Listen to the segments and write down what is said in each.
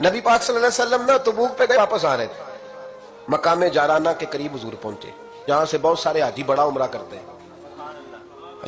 نبی پاک صلی اللہ علیہ وسلم نا تبوک پہ گئے، واپس آ رہے تھے، مقام جارانہ کے قریب حضور پہنچے، جہاں سے بہت سارے حاجی بڑا عمرہ کرتے ہیں۔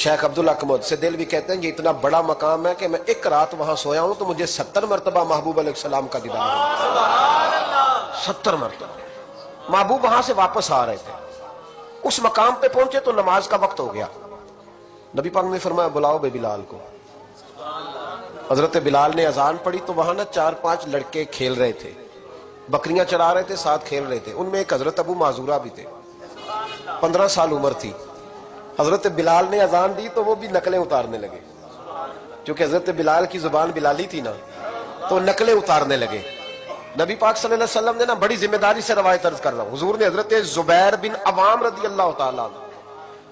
شیخ عبداللہ سے دل بھی کہتے ہیں یہ اتنا بڑا مقام ہے کہ میں ایک رات وہاں سویا ہوں تو مجھے 70 مرتبہ محبوب علیہ السلام کا دیدار ہوا، 70 مرتبہ۔ محبوب وہاں سے واپس آ رہے تھے، اس مقام پہ پہنچے تو نماز کا وقت ہو گیا۔ نبی پاک نے فرمایا بلاؤ بے بلال کو۔ حضرت بلال نے اذان پڑھی تو وہاں نا 4-5 لڑکے کھیل رہے تھے، بکریاں چرا رہے تھے، ساتھ کھیل رہے تھے۔ ان میں ایک حضرت ابو معذورہ بھی تھے، 15 سال عمر تھی۔ حضرت بلال نے اذان دی تو وہ بھی نقلیں اتارنے لگے، چونکہ حضرت بلال کی زبان بلالی تھی نا، تو نقلیں اتارنے لگے۔ نبی پاک صلی اللہ علیہ وسلم نے نا بڑی ذمہ داری سے روایت عرض کر رہا ہوں، حضور نے حضرت زبیر بن عوام رضی اللہ تعالیٰ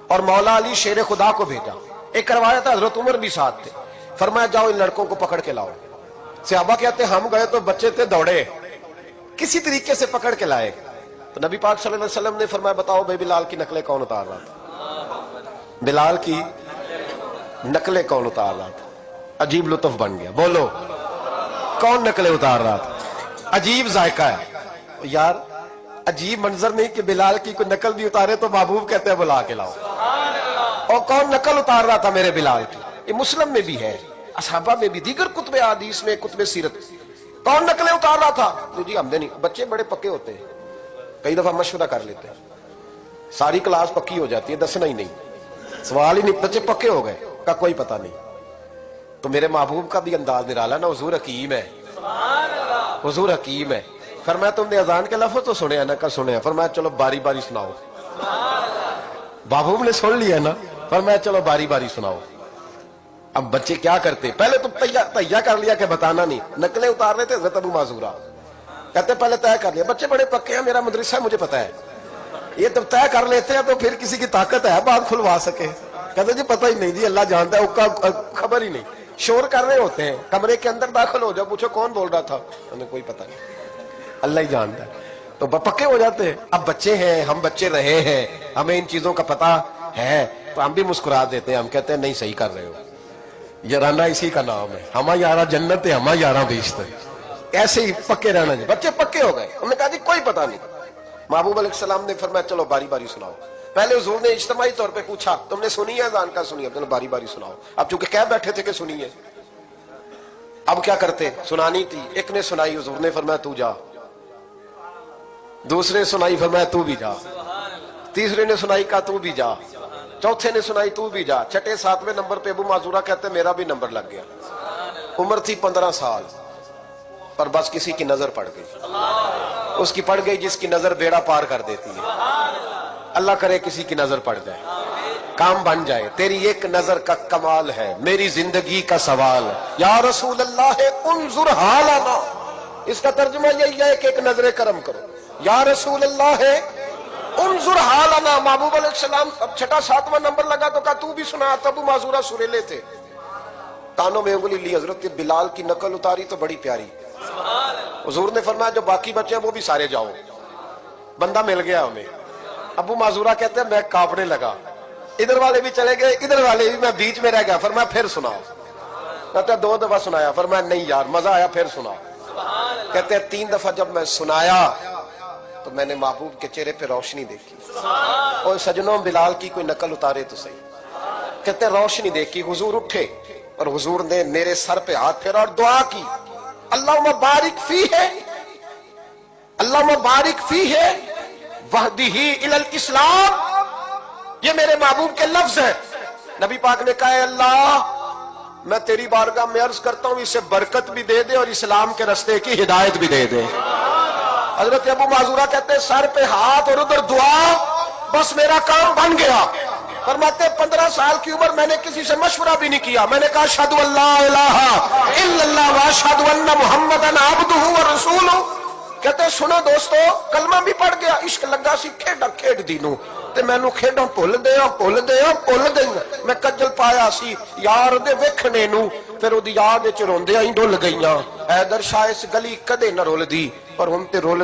اور مولا علی شیر خدا کو بھیجا۔ ایک روایت ہے حضرت عمر بھی ساتھ تھے، فرمایا جاؤ ان لڑکوں کو پکڑ کے لاؤ۔ صحابہ کہتے ہم گئے تو بچے تھے، دوڑے، کسی طریقے سے پکڑ کے لائے۔ تو نبی پاک صلی اللہ علیہ وسلم نے فرمایا بتاؤ بھائی بلال کی نقلیں کون اتار رہا تھا؟ بلال کی نقلیں کون اتار رہا تھا؟ عجیب لطف بن گیا، بولو کون نقلیں اتار رہا تھا؟ عجیب ذائقہ ہے یار، عجیب منظر نہیں کہ بلال کی کوئی نقل بھی اتارے تو محبوب کہتے ہیں بلا کے لاؤ۔ اور کون نقل اتار رہا تھا میرے بلال کی؟ یہ مسلم میں بھی ہے، اصحابہ میں بھی، دیگر کتب حدیث میں، کتب سیرت۔ کون نقلیں اتار رہا تھا؟ جی ہم نے نہیں، بچے بڑے پکے ہوتے ہیں، کئی دفعہ مشورہ کر لیتے ہیں، ساری کلاس پکی ہو جاتی ہے، دسنا ہی نہیں، سوال ہی نہیں، بچے پکے ہو گئے کا کوئی پتہ نہیں۔ تو میرے محبوب کا بھی انداز نرالا نا، حضور حکیم ہے، حضور حکیم ہے۔ فرمایا تم نے اذان کے لفظ تو سنے ہیں نا؟ کا سنے ہیں۔ فرمایا چلو باری باری سناؤ۔ محبوب نے سن لیا نا، فرمایا چلو باری باری سناؤ۔ اب بچے کیا کرتے، پہلے تو تیار کر لیا کہ بتانا نہیں، نقلیں اتار رہے تھے حضرت ابو معذورہ، کہتے پہلے طے کر لیا، بچے بڑے پکے ہیں، میرا مدرسہ ہے مجھے پتا ہے، یہ جب طے کر لیتے ہیں تو پھر کسی کی طاقت ہے بات کھلوا سکے؟ کہتے جی پتہ ہی نہیں جی، اللہ جانتا ہے، اس کا خبر ہی نہیں، شور کر رہے ہوتے ہیں، کمرے کے اندر داخل ہو جاؤ، پوچھو کون بول رہا تھا، انہیں کوئی پتہ نہیں، اللہ ہی جانتا ہے، تو پکے ہو جاتے ہیں۔ اب بچے ہیں، ہم بچے رہے ہیں، ہمیں ان چیزوں کا پتہ ہے، تو ہم بھی مسکرا دیتے ہیں، ہم کہتے ہیں نہیں صحیح کر رہے ہو، یارانہ اسی کا نام ہے، ہما یارہ جنت ہے، ہما یارہ بیشتر، ایسے ہی پکے رہنا جی۔ بچے پکے ہو گئے، ہم نے کہا جی کوئی پتہ نہیں۔ محبوب علیہ السلام نے فرمایا چلو باری باری سناؤ۔ پہلے حضور نے اجتماعی طور پہ پوچھا تم نے سنی ہے اذان کا؟ سنی ہے، چلو باری باری سناؤ۔ اب چونکہ کہہ بیٹھے تھے کہ سنی ہے، اب کیا کرتے، سنانی تھی۔ ایک نے سنائی، حضور نے فرمایا تو جا، دوسرے سنائی، فرمایا تو بھی جا، تیسرے نے سنائی، کہا تو بھی جا، چوتھے نے سنائی، تو بھی جا، چھٹے 7ویں نمبر پہ ابو معذورہ کہتے میرا بھی نمبر لگ گیا۔ عمر تھی 15 سال، پر بس کسی کی نظر پڑ گئی، اس کی پڑ گئی جس کی نظر بیڑا پار کر دیتی ہے۔ اللہ کرے کسی کی نظر پڑ جائے، کام بن جائے۔ تیری ایک نظر کا کمال ہے، میری زندگی کا سوال ہے، یا رسول اللہ انظر حالنا، اس کا ترجمہ یہی ہے کہ ایک نظر کرم کرو، یا رسول اللہ انظر حالنا۔ محبوب علیہ السلام اب چھٹا 7واں نمبر لگا تو کہا تو بھی سنا، تب معذورہ سریلے تھے، کانوں میں انگلی لی، حضرت بلال کی نقل اتاری تو بڑی پیاری۔ حضور نے فرمایا جو باقی بچے ہیں وہ بھی سارے جاؤ، بندہ مل گیا ہمیں۔ ابو معذورہ کہتے ہیں میں کانپنے لگا، ادھر والے بھی چلے گئے، ادھر والے بھی، میں بیچ میں رہ گیا۔ فرمایا پھر سناؤ، کہتے 2 دفعہ سنایا، فرمایا نہیں یار مزہ آیا، پھر سناؤ۔ کہتے 3 دفعہ جب میں سنایا تو میں نے محبوب کے چہرے پہ روشنی دیکھی، اور سجنوں بلال کی کوئی نقل اتارے تو صحیح، کہتے روشنی دیکھی، حضور اٹھے اور حضور نے میرے سر پہ ہاتھ پھیرا اور دعا کی، اللہم بارک فیہ، اللہم بارک فیہ وہدہ الی الاسلام۔ یہ میرے محبوب کے لفظ ہیں۔ نبی پاک نے کہا اے اللہ میں تیری بارگاہ میں عرض کرتا ہوں اسے برکت بھی دے دے اور اسلام کے رستے کی ہدایت بھی دے دے۔ حضرت ابو معذورہ کہتے سر پہ ہاتھ اور ادھر دعا، بس میرا کام بن گیا۔ فرماتے 15 سال کی عمر میں نے کسی سے مشورہ بھی نہیں کیا، میں نے کہا اشہد ان لا الہ الا اللہ واشہد ان محمدن عبدہ ورسولہ۔ کہتے سنو دوستو کلمہ بھی پڑھ گیا، عشق لگا سی کھیڈا کھیڈ دینوں تے مینوں کھیڈاں بھول گئی، میں کجل پایا سی یار دے ویکھنے نوں، پھر اودی یاد وچ روندیاں ہی ڈل گئیاں۔ حیدر شاہ اس گلی کدے نہ رول دی، پر ہن تے رول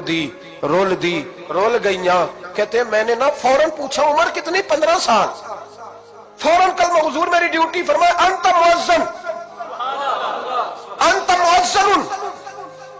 گئیاں۔ کہتے میں نے نا فوراً پوچھا عمر کتنی؟ 15 سال۔ فوراً کلمہ حضور میری ڈیوٹی، فرمایا انت مؤذن، انت مؤذن،